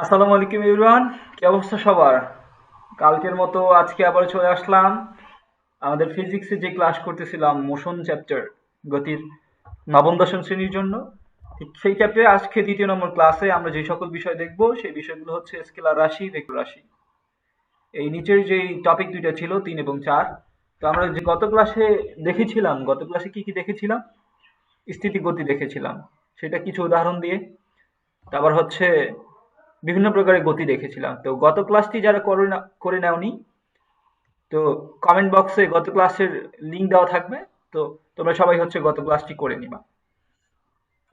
আসসালামু আলাইকুম এভরিওয়ান। কি অবস্থা সবার? কালকের মতো আজকে আবার চলে আসলাম আমাদের ফিজিক্সে যে ক্লাস করতেছিলাম মোশন চ্যাপ্টার, গতির নবম দশম শ্রেণীর জন্য। ঠিক সেই চ্যাপ্টারে আজকে দ্বিতীয় নম্বর ক্লাসে আমরা যে সকল বিষয় দেখব সেই বিষয়গুলো হচ্ছে স্কেলার রাশি, ভেক্টর রাশি। এই নিচের যেই টপিক দুইটা ছিল 3 এবং 4, তো আমরা যে গত ক্লাসে কি কি দেখেছিলাম? স্থিতি গতি দেখেছিলাম, সেটা কিছু উদাহরণ দিয়ে। তারপর হচ্ছে বিভিন্ন প্রকারের গতি দেখেছিলাম। তো গত ক্লাসটি যারা করে নাওনি, তো কমেন্ট বক্সে গত ক্লাসের লিংক দেওয়া থাকবে। তো তোমরা সবাই হচ্ছে গত ক্লাসটি করে নিবা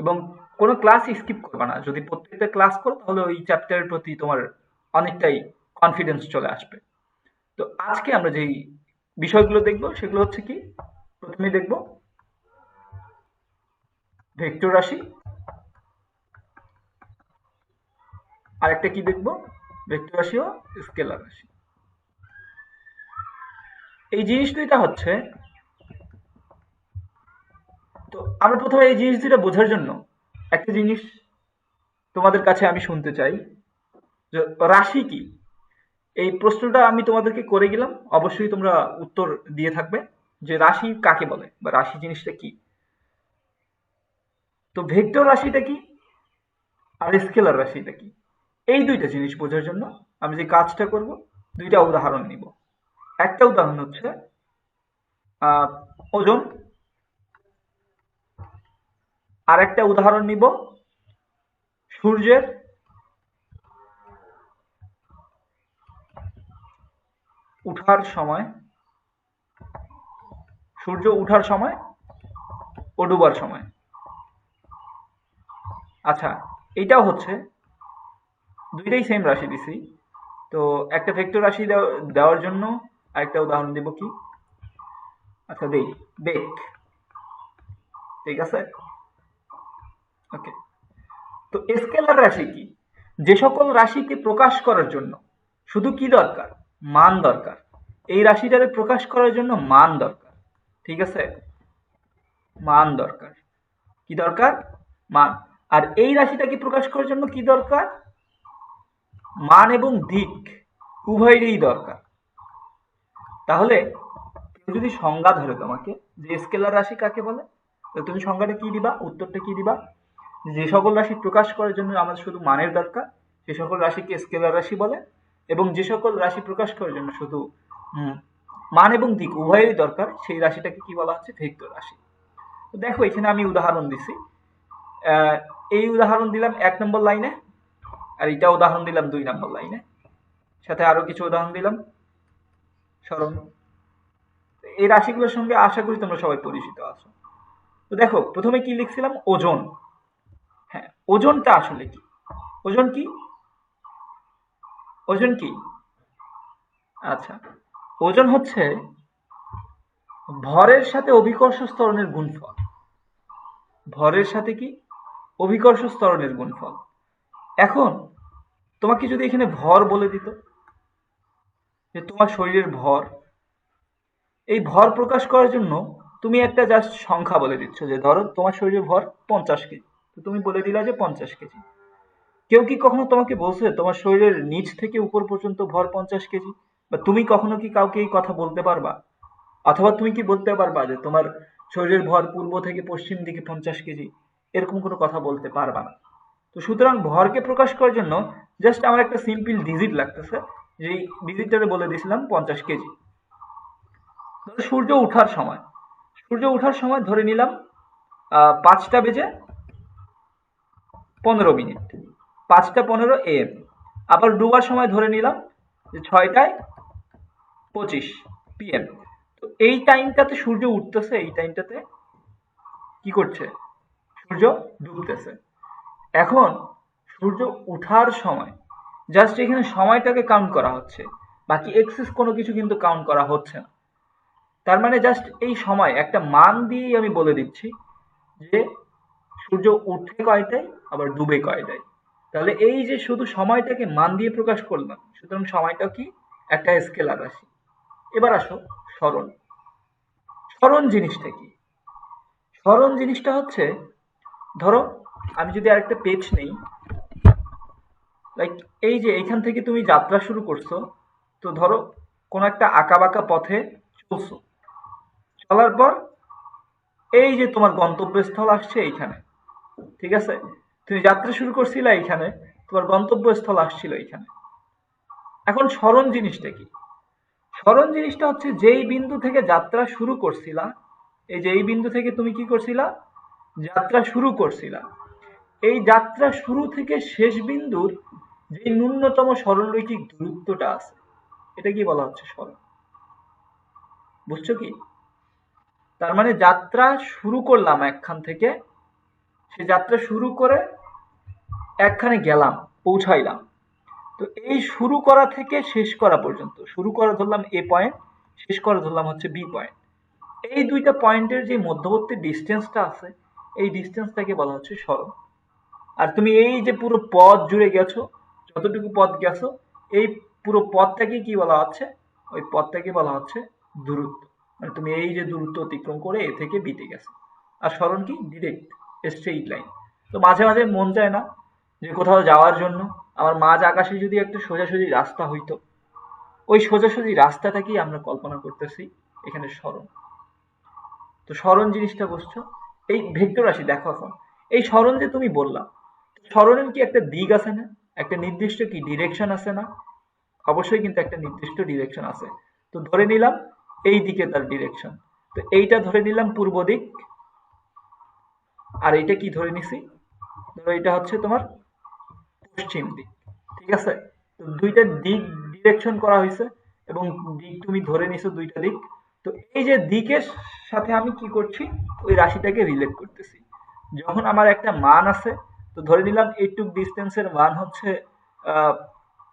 এবং কোনো ক্লাস স্কিপ করবে না। যদি প্রত্যেকটা ক্লাস করো তাহলে ওই চ্যাপ্টারের প্রতি তোমার অনেকটাই কনফিডেন্স চলে আসবে। তো আজকে আমরা যেই বিষয়গুলো দেখব সেগুলো হচ্ছে কি, প্রথমে দেখব ভেক্টর রাশি, আর একটা কি দেখব, ভেক্টর রাশি ও স্কেলার রাশি। এই জিনিস দুইটা হচ্ছে, তো আমরা প্রথমে এই জিনিস দুইটা বোঝার জন্য একটা জিনিস তোমাদের কাছে আমি শুনতে চাই, যে রাশি কি। এই প্রশ্নটা আমি তোমাদেরকে করে গেলাম, অবশ্যই তোমরা উত্তর দিয়ে থাকবে যে রাশি কাকে বলে বা রাশি জিনিসটা কি। তো ভেক্টর রাশিটা কি আর স্কেলার রাশিটা কি, এই দুইটা জিনিস বোঝার জন্য আমি যে কাজটা করব, দুইটা উদাহরণ নিব। একটা উদাহরণ হচ্ছে আহ, ওজন, আর একটা উদাহরণ নিব সূর্যের উঠার সময়, সূর্য উঠার সময় ও ডুবার সময়। আচ্ছা, এইটাও হচ্ছে দুইটাই সেম রাশি দিছি। তো একটা ভেক্টর রাশি দেওয়ার জন্য আরেকটা উদাহরণ দেব কি, আচ্ছা দেই, বেগ। ঠিক আছে, ওকে। তো স্কেলার রাশি কি? যে সকল রাশিকে প্রকাশ করার জন্য শুধু কি দরকার? মান দরকার। এই রাশিটারে প্রকাশ করার জন্য মান দরকার। ঠিক আছে, মান দরকার। কি দরকার? মান। আর এই রাশিটাকে প্রকাশ করার জন্য কি দরকার? মান এবং দিক উভয়েরই দরকার। তাহলে কেউ যদি সংজ্ঞা ধরে তোমাকে যে স্কেলার রাশি কাকে বলে, তো তুমি সংজ্ঞাটা কি দিবা, উত্তরটা কি দিবা? যে সকল রাশি প্রকাশ করার জন্য আমাদের শুধু মানের দরকার সে সকল রাশিকে স্কেলার রাশি বলে, এবং যে সকল রাশি প্রকাশ করার জন্য শুধু উম, মান এবং দিক উভয়েরই দরকার সেই রাশিটাকে কি বলা হচ্ছে? ভেক্টর রাশি। তো দেখো এখানে আমি উদাহরণ দিছি। আহ, এই উদাহরণ দিলাম 1 নম্বর লাইনে, আর এটা উদাহরণ দিলাম 2 নম্বর লাইনে, সাথে আরো কিছু উদাহরণ দিলাম স্মরণ। এই রাশিগুলোর সঙ্গে আশা করি তোমরা সবাই পরিচিত আছো। তো দেখো প্রথমে কি লিখছিলাম? ওজন। হ্যাঁ, ওজনটা আসলে কি? ওজন কি? ওজন কি? আচ্ছা, ওজন হচ্ছে ভরের সাথে অভিকর্ষ ত্বরণের গুণফল। ভরের সাথে কি? অভিকর্ষ ত্বরণের গুণফল। এখন তোমাকে যদি এখানে ভর বলে দিত, যে তোমার শরীরের ভর, এই ভর প্রকাশ করার জন্য তুমি একটা জাস্ট সংখ্যা বলে দিচ্ছ, যে ধরো তোমার শরীরের ভর 50 কেজি, তো তুমি বলে দিলা যে 50 কেজি। কেউ কি কখনো তোমাকে বলছে তোমার শরীরের নিচ থেকে উপর পর্যন্ত ভর 50 কেজি? বা তুমি কখনো কি কাউকে এই কথা বলতে পারবা? অথবা তুমি কি বলতে পারবা যে তোমার শরীরের ভর পূর্ব থেকে পশ্চিম দিকে 50 কেজি? এরকম কোনো কথা বলতে পারবা না। তো সুতরাং ভরকে প্রকাশ করার জন্য জাস্ট আমার একটা সিম্পল ডিজিট লাগতেছে, যেই ডিজিটটারে বলে দিয়েছিলাম 50 কেজি। সূর্য ওঠার সময়, সূর্য ওঠার সময় ধরে নিলাম 5টা বেজে 15 মিনিট, 5টা 15 AM। আবার ডুবার সময় ধরে নিলাম যে 6টা 25 PM। তো এই টাইমটাতে সূর্য উঠতেছে, এই টাইমটাতে কি করছে? সূর্য ডুবতেছে। এখন সূর্য উঠার সময় জাস্ট এখানে সময়টাকে কাউন্ট করা হচ্ছে, বাকি এক্সেস কোনো কিছু কিন্তু কাউন্ট করা হচ্ছে না। তার মানে জাস্ট এই সময় একটা মান দিয়েই আমি বলে দিচ্ছি যে সূর্য উঠে কয়টায় আবার ডুবে কয়টায়। তাহলে এই যে শুধু সময়টাকে মান দিয়ে প্রকাশ করলাম, সুতরাং সময়টা কি? একটা স্কেলার রাশি। এবার আসো সরণ। সরণ জিনিসটা কি? সরণ জিনিসটা হচ্ছে, ধরো আমি যদি আরেকটা পেজ নেই, লাইক এই যে এইখান থেকে তুমি যাত্রা শুরু করছো, তো ধরো কোনো একটা আঁকাবাঁকা পথে চলছো, চলার পর এই যে তোমার গন্তব্যস্থল আসছে এইখানে, ঠিক আছে? তুমি যাত্রা শুরু করছিলে এইখানে, তোমার গন্তব্যস্থল আসছিল এইখানে। এখন স্মরণ জিনিসটা কি? স্মরণ জিনিসটা হচ্ছে যেই বিন্দু থেকে যাত্রা শুরু করছিলা, এই যে এই বিন্দু থেকে তুমি কি করছিলা, যাত্রা শুরু করছিলা, এই যাত্রা শুরু থেকে শেষ বিন্দুর যে ন্যূনতম সরলরৈখিক দূরত্বটা আছে, এটা কি বলা হচ্ছে? স্মরণ। বুঝছো কি? তার মানে যাত্রা শুরু করলাম একখান থেকে, সে যাত্রা শুরু করে একখানে গেলাম, পৌঁছাইলাম। তো এই শুরু করা থেকে শেষ করা পর্যন্ত, শুরু করা ধরলাম এ পয়েন্ট, শেষ করা ধরলাম হচ্ছে বি পয়েন্ট, এই দুইটা পয়েন্টের যে মধ্যবর্তী ডিস্টেন্সটা আছে, এই ডিস্টেন্সটাকে বলা হচ্ছে সরণ। আর তুমি এই যে পুরো পথ জুড়ে গেছো, যতটুকু পথ গেছো, এই পুরো পথটাকে কি বলা হচ্ছে? ওই পথটাকে বলা হচ্ছে দূরত্ব। মানে তুমি এই যে দূরত্ব অতিক্রম করে এ থেকে বিতে গেছো। আর সরণ কি? Direct straight line. তো মাঝে মাঝে মন চায় না যে কোথাও যাওয়ার জন্য আমার মাঝ আকাশে যদি একটা সোজাসুজি রাস্তা হইতো, ওই সোজাসুজি রাস্তাটাকেই আমরা কল্পনা করতেছি এখানে সরণ। তো সরণ জিনিসটা বুঝছো? এই ভেক্টর রাশি দেখো এখন, এই সরণ যে তুমি বললা, সরণের কি একটা দিক আছে না? একটা নির্দিষ্ট কি ডিরেকশন আছে না? অবশ্যই কিন্তু একটা নির্দিষ্ট ডিরেকশন আছে। তো ধরে নিলাম এই দিকে তার ডিরেকশন, তো এইটা ধরে নিলাম পূর্ব দিক, আর এইটা কি ধরে নিছি? ধরো এটা হচ্ছে তোমার পশ্চিম দিক, ঠিক আছে? তো দুইটা দিক ডিরেকশন করা হয়েছে, এবং দিক তুমি ধরে নিছো দুইটা দিক। তো এই যে দিকের সাথে আমি কি করছি, ওই রাশিটাকে রিলেট করতেছি। যখন আমার একটা মান আছে, তো ধরে নিলাম এইটুক ডিস্টেন্সের মান হচ্ছে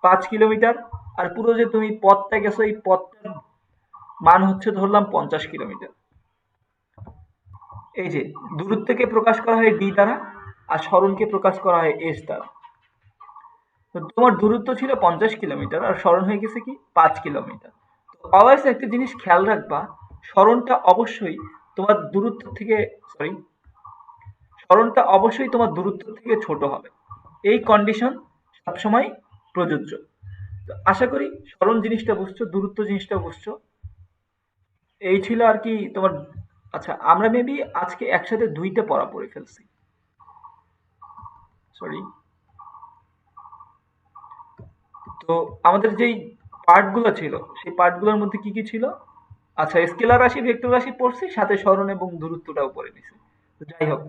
5 কিলোমিটার, আর পুরো যে তুমি পথটা গেছো, এই পথটার মান হচ্ছে ধরলাম 50 কিলোমিটার। এই যে দূরত্বকে প্রকাশ করা হয় ডি দ্বারা, আর সরণকে প্রকাশ করা হয় এস দ্বারা। তো তোমার দূরত্ব ছিল 50 কিলোমিটার, আর সরণ হয়ে গেছে কি 5 কিলোমিটার। তো অলওয়েজ একটা জিনিস খেয়াল রাখবা, সরণটা অবশ্যই তোমার দূরত্ব থেকে, সরি, সরণটা অবশ্যই তোমার দূরত্ব থেকে ছোট হবে। এই কন্ডিশন সবসময় প্রযোজ্য। তো আশা করি সরণ জিনিসটা বুঝছো, দূরত্ব জিনিসটা বুঝছো। এই ছিল আর কি তোমার। আচ্ছা, আমরা মেবি আজকে একসাথে দুইটা পড়া পড়ে ফেলছি, সরি। তো আমাদের যেই পার্টগুলো ছিল, সেই পার্টগুলোর মধ্যে কি কি ছিল? আচ্ছা, স্কেলার রাশি, ভেক্টর রাশি পড়ছি, সাথে সরণ এবং দূরত্বটাও পড়ে নিছি। তো যাই হোক,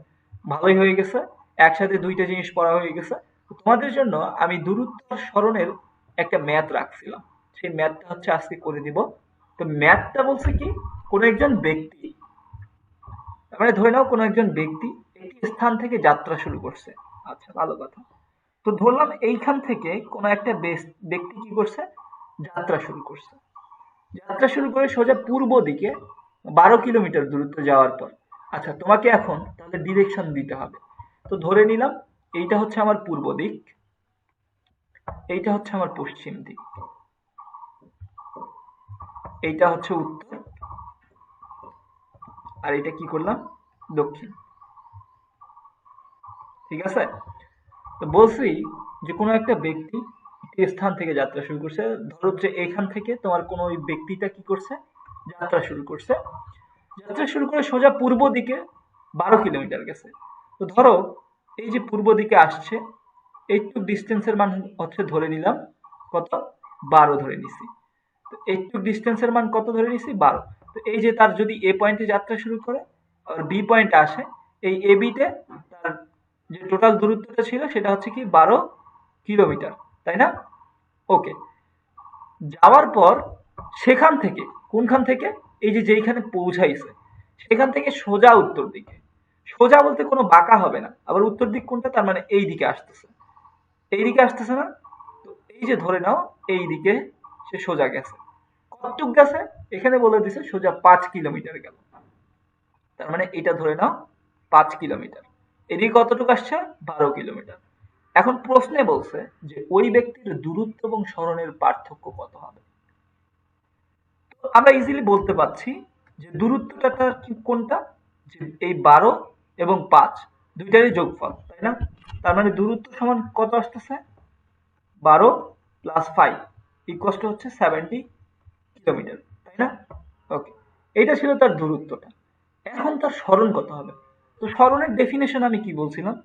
ভালোই হয়ে গেছে, একসাথে দুইটা জিনিস পড়া হয়ে গেছে। তো তোমাদের জন্য আমি দূরত্ব আর সরণের একটা ম্যাথ রাখছিলাম, সেই ম্যাথটা হচ্ছে আজকে করে দিব। তো ম্যাথটা বলছে কি, কোনো একজন ব্যক্তি, তার মানে ধরে নাও কোনো একজন ব্যক্তি একটি স্থান থেকে যাত্রা শুরু করছে। আচ্ছা, ভালো কথা। তো ধরলাম এইখান থেকে কোনো একটা ব্যক্তি কি করছে, যাত্রা শুরু করছে। যাত্রা শুরু করে সোজা পূর্ব দিকে 12 কিলোমিটার দূরত্ব যাওয়ার পর, আচ্ছা তোমাকে এখন তাহলে ডিরেকশন দিতে হবে। তো ধরে নিলাম এইটা হচ্ছে আমার পূর্ব দিক, এইটা হচ্ছে আমার পশ্চিম দিক, এইটা হচ্ছে উত্তর, আর এটা কি করলাম, দক্ষিণ। ঠিক আছে? তো বলছি যে কোনো একটা ব্যক্তি একটি স্থান থেকে যাত্রা শুরু করছে। ধরো যে এখান থেকে তোমার কোনো ওই ব্যক্তিটা কি করছে, যাত্রা শুরু করছে। যাত্রা শুরু করে সোজা পূর্ব দিকে 12 কিলোমিটার গেছে। তো ধরো এই যে পূর্ব দিকে আসছে, এইটুকু ডিস্টেন্সের মান হচ্ছে ধরে নিলাম কত, 12 ধরে নিছি। তো এইটুকু ডিস্টেন্সের মান কত ধরে নিছি, 12। তো এই যে তার যদি এ পয়েন্টে যাত্রা শুরু করে আর বি পয়েন্টে আসে, এই এ বিতে তার যে টোটাল দূরত্বটা ছিল সেটা হচ্ছে কি 12 কিলোমিটার, তাই না? ওকে। যাওয়ার পর সেখান থেকে, কোনখান থেকে, এই যে যেইখানে পৌঁছাইছে সেখান থেকে সোজা উত্তর দিকে, সোজা বলতে কোনো বাঁকা হবে না, আবার উত্তর দিক কোনটা, তার মানে এই দিকে আসতেছে, এই দিকে আসতেছে না? তো এই যে ধরে নাও এই দিকে সে সোজা গেছে, কতটুক গেছে এখানে বলে দিছে, সোজা 5 কিলোমিটার গেল। তার মানে এটা ধরে নাও 5 কিলোমিটার। এদিকে কতটুকু আসছে, 12 কিলোমিটার। এখন প্রশ্নে বলছে যে ওই ব্যক্তির দূরত্ব এবং সরণের পার্থক্য কত হবে। আমরা ইজিলি বলতে পারছি যে দূরত্বটা তার কোনটা, যে এই 12 এবং 5 দুইটারই যোগফল, তাই না? তার মানে দূরত্ব সমান কত আসতেছে, 12 প্লাস 5 ইকুয়াল টু হচ্ছে 70 কিলোমিটার, তাই না? ওকে, এইটা ছিল তার দূরত্বটা। এখন তার সরণ কত হবে? তো সরণের ডেফিনেশন আমি কি বলছিলাম,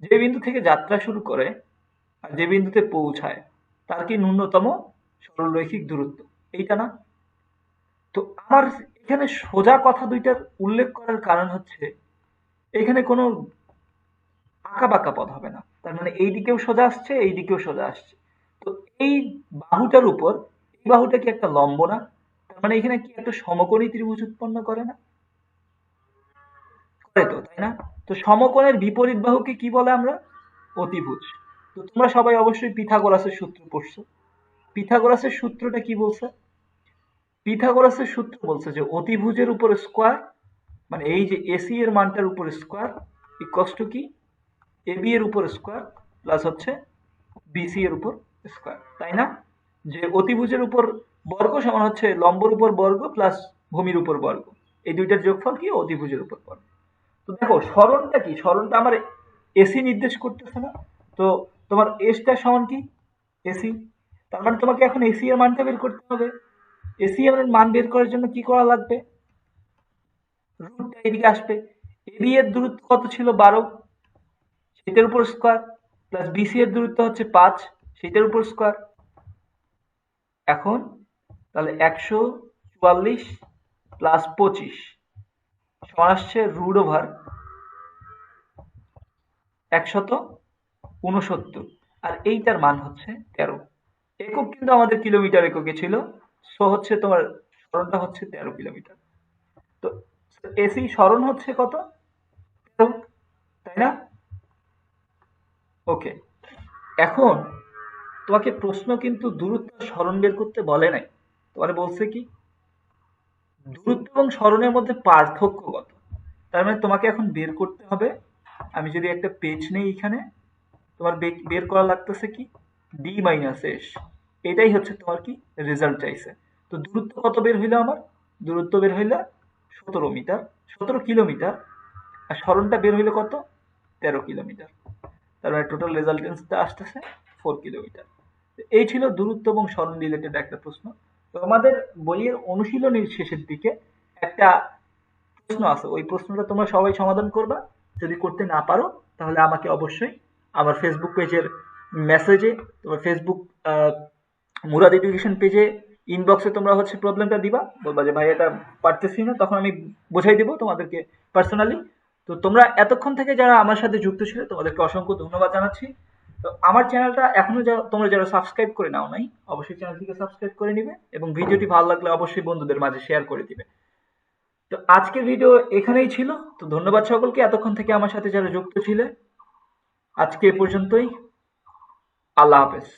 যে বিন্দু থেকে যাত্রা শুরু করে আর যে বিন্দুতে পৌঁছায় তার কি ন্যূনতম সরলরৈখিক দূরত্ব, এইটা না? তো আমার এখানে সোজা কথা দুইটার উল্লেখ করার কারণ হচ্ছে এখানে কোনো আঁকা বাঁকা পথ হবে না, তার মানে এই দিকেও সোজা আসছে, এই দিকেও সোজা আসছে। তো এই বাহুটার উপর এই বাহুটা কি একটা লম্ব না? তার মানে এখানে কি একটা সমকোণী ত্রিভুজ উৎপন্ন করে না? করে তো, তাই না? তো সমকোণের বিপরীত বাহুকে কি বলে আমরা? অতিভুজ। তো তোমরা সবাই অবশ্যই পিথাগোরাসের সূত্র পড়ছো। পিথাগোরাসের সূত্রটা কি বলছে? পিথাগোরাসের সূত্র বলছে যে অতিভুজের উপর স্কোয়ার, মানে এই যে এসি এর মানটার উপর স্কোয়ার ইকুয়ালস টু কি এবি এর উপর স্কোয়ার প্লাস হচ্ছে বিসি এর উপর স্কোয়ার, তাই না? যে অতিভুজের উপর বর্গ সমান হচ্ছে লম্বর উপর বর্গ প্লাস ভূমির উপর বর্গ, এই দুইটার যোগফল কি অতিভুজের উপর বর্গ। তো দেখো সরণটা কি, সরণটা আমার এসি নির্দেশ করতেছে না? তো তোমার এসটা সমান কি এসি, তার মানে তোমাকে এখন এসি এর মানটা বের করতে হবে। এসি এর মান বের করার জন্য কি করা লাগবে? রুটটা এদিকে আসবে। এবি এর দূরত্ব কত ছিল 12, সেটার উপর স্কোয়ার প্লাস বিসি এর দূরত্ব হচ্ছে 5, সেটার উপর স্কোয়ার। এখন তাহলে 144 প্লাস 25 সমান আসছে রুট ওভার 169, আর এইটার মান হচ্ছে 13। একক কিন্তু আমাদের কিলোমিটার এককে ছিল, সো হচ্ছে তোমার সরণটা হচ্ছে 13 কিলোমিটার। তো এসি সরণ হচ্ছে কত? 13, তাই না? ওকে, এখন তোমাকে প্রশ্ন কিন্তু দূরত্ব সরণ বের করতে বলে নাই, তোমার বলছে কি দূরত্ব এবং সরণের মধ্যে পার্থক্য কত। তার মানে তোমাকে এখন বের করতে হবে, আমি যদি একটা পেজ নেই এখানে, তোমার বের করা লাগতেছে কি ডি মাইনাস এস, এটাই হচ্ছে তোমার কি রেজাল্ট চাইছে। তো দূরত্ব কত বের হইলো আমার? দূরত্ব বের হইলো 17 মিটার, 17 কিলোমিটার, আর সরণটা বের হইলো কত? 13 কিলোমিটার। তার মানে টোটাল রেজাল্টেন্সটা আসতেছে 4 কিলোমিটার। এই ছিল দূরত্ব এবং সরণ রিলেটেড একটা প্রশ্ন। তো আমাদের বইয়ের অনুশীলনীর শেষের দিকে একটা প্রশ্ন আছে, ওই প্রশ্নটা তোমরা সবাই সমাধান করবা। যদি করতে না পারো তাহলে আমাকে অবশ্যই আমার ফেসবুক পেজের মেসেজে, তোমার ফেসবুক মুরাদ এডুকেশন পেজে ইনবক্সে তোমরা হচ্ছে প্রবলেমটা দিবা, বলবা যে ভাই এটা পারতেছি না, তখন আমি বোঝাই দেবো তোমাদেরকে পার্সোনালি। তো তোমরা এতক্ষণ থেকে যারা আমার সাথে যুক্ত ছিল তোমাদেরকে অসংখ্য ধন্যবাদ জানাচ্ছি। তো আমার চ্যানেলটা এখনো তোমরা যারা সাবস্ক্রাইব করে নাও নাই, অবশ্যই চ্যানেলটিকে সাবস্ক্রাইব করে নিবে এবং ভিডিওটি ভালো লাগলে অবশ্যই বন্ধুদের মাঝে শেয়ার করে দিবে। তো আজকের ভিডিও এখানেই ছিল। তো ধন্যবাদ সকলকে এতক্ষণ থেকে আমার সাথে যারা যুক্ত ছিলে। আজকে এ পর্যন্তই। আল্লাহ হাফেজ।